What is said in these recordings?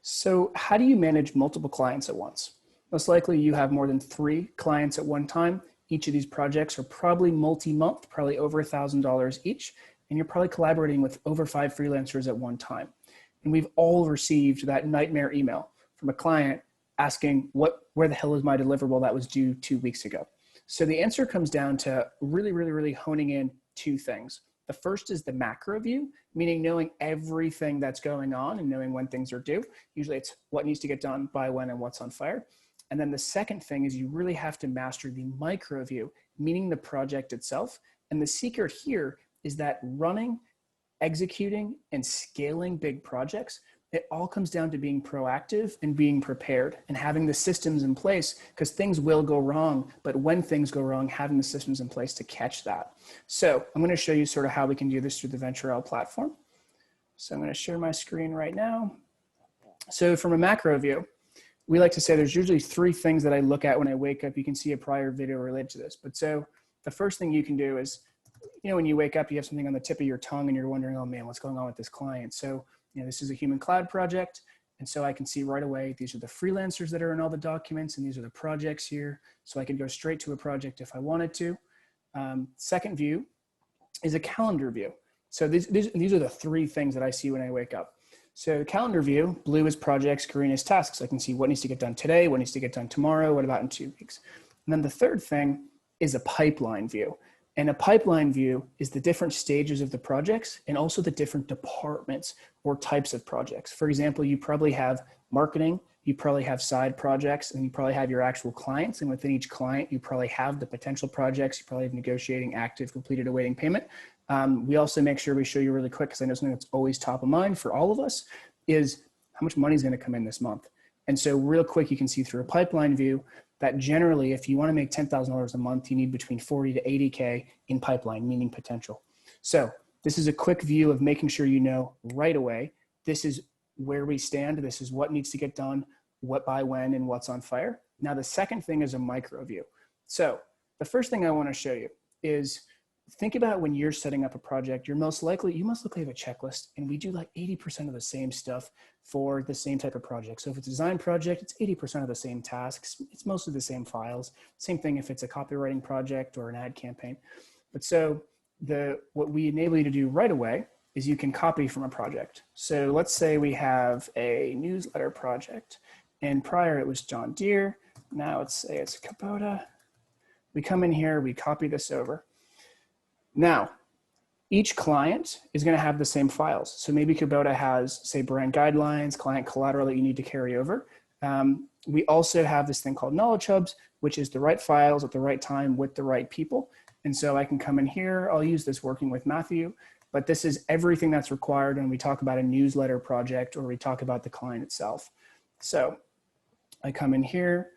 So how do you manage multiple clients at once? Most likely you have more than 3 clients at one time. Each of these projects are probably multi-month, probably over $1,000 each, and you're probably collaborating with over 5 freelancers at one time. And we've all received that nightmare email from a client asking, where the hell is my deliverable that was due 2 weeks ago? So the answer comes down to really honing in 2 things. The first is the macro view, meaning knowing everything that's going on and knowing when things are due. Usually it's what needs to get done by when and what's on fire. And then the second thing is you really have to master the micro view, meaning the project itself. And the secret here is that running, executing, and scaling big projects, it all comes down to being proactive and being prepared and having the systems in place, because things will go wrong. But when things go wrong, having the systems in place to catch that. So I'm going to show you sort of how we can do this through the VentureL platform. So I'm going to share my screen right now. So from a macro view, we like to say there's usually 3 things that I look at when I wake up. You can see a prior video related to this. But so the first thing you can do is, when you wake up, you have something on the tip of your tongue and you're wondering, oh man, what's going on with this client? So this is a human cloud project. And so I can see right away, these are the freelancers that are in all the documents, and these are the projects here. So I could go straight to a project if I wanted to. Second view is a calendar view. So these are the 3 things that I see when I wake up. So calendar view, blue is projects, green is tasks. I can see what needs to get done today, what needs to get done tomorrow, what about in 2 weeks. And then the third thing is a pipeline view. And a pipeline view is the different stages of the projects and also the different departments or types of projects. For example, you probably have marketing, you probably have side projects, and you probably have your actual clients. And within each client, you probably have the potential projects, you probably have negotiating, active, completed, awaiting payment. We also make sure we show you really quick, because I know something that's always top of mind for all of us is how much money is going to come in this month. And so real quick, you can see through a pipeline view that generally, if you want to make $10,000 a month, you need between 40 to 80K in pipeline, meaning potential. So this is a quick view of making sure you know right away, this is where we stand. This is what needs to get done, what by when, and what's on fire. Now, the second thing is a micro view. So the first thing I want to show you is think about when you're setting up a project, you must likely have a checklist, and we do like 80% of the same stuff for the same type of project. So if it's a design project, it's 80% of the same tasks. It's mostly the same files. Same thing if it's a copywriting project or an ad campaign. But so what we enable you to do right away is you can copy from a project. So let's say we have a newsletter project, and prior it was John Deere. Now let's say it's Kubota. We come in here, we copy this over. Now, each client is going to have the same files. So maybe Kubota has, say, brand guidelines, client collateral that you need to carry over. We also have this thing called Knowledgehubs, which is the right files at the right time with the right people. And so I can come in here. I'll use this working with Matthew, but this is everything that's required when we talk about a newsletter project or we talk about the client itself. So I come in here.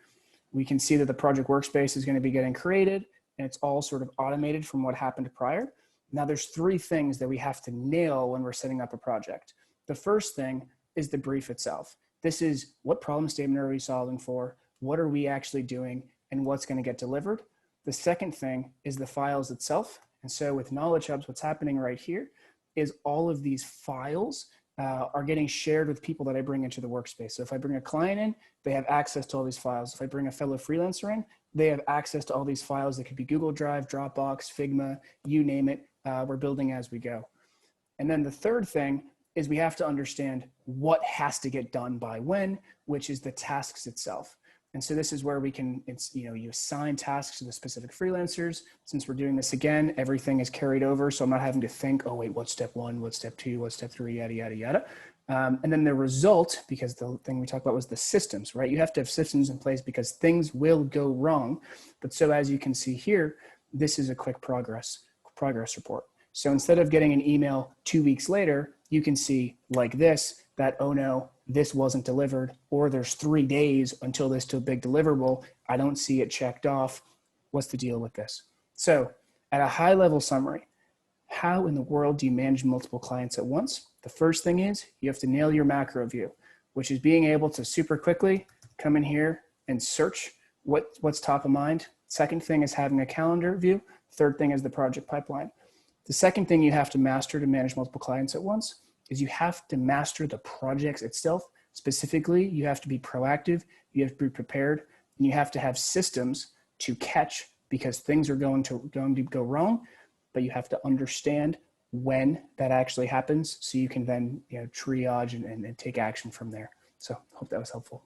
We can see that the project workspace is going to be getting created, and it's all sort of automated from what happened prior. Now there's 3 things that we have to nail when we're setting up a project. The first thing is the brief itself. This is what problem statement are we solving for? What are we actually doing? And what's going to get delivered? The second thing is the files itself. And so with Knowledgehubs, what's happening right here is all of these files are getting shared with people that I bring into the workspace. So if I bring a client in, they have access to all these files. If I bring a fellow freelancer in, they have access to all these files that could be Google Drive, Dropbox, Figma, you name it. We're building as we go. And then the third thing is we have to understand what has to get done by when, which is the tasks itself. And so this is where we can, you assign tasks to the specific freelancers. Since we're doing this again, everything is carried over. So I'm not having to think, oh wait, what's step 1, what's step 2, what's step 3, yada, yada, yada. And then the result, because the thing we talked about was the systems, right? You have to have systems in place because things will go wrong. But so as you can see here, this is a quick progress report. So instead of getting an email 2 weeks later, you can see like this, that, oh no, this wasn't delivered, or there's 3 days until this to a big deliverable. I don't see it checked off. What's the deal with this? So at a high level summary, how in the world do you manage multiple clients at once? The first thing is you have to nail your macro view, which is being able to super quickly come in here and search what's top of mind. Second thing is having a calendar view. Third thing is the project pipeline. The second thing you have to master to manage multiple clients at once is you have to master the projects itself Specifically, you have to be proactive, you have to be prepared, and you have to have systems to catch, because things are going to go wrong, but you have to understand when that actually happens so you can then triage and take action from there. So hope that was helpful.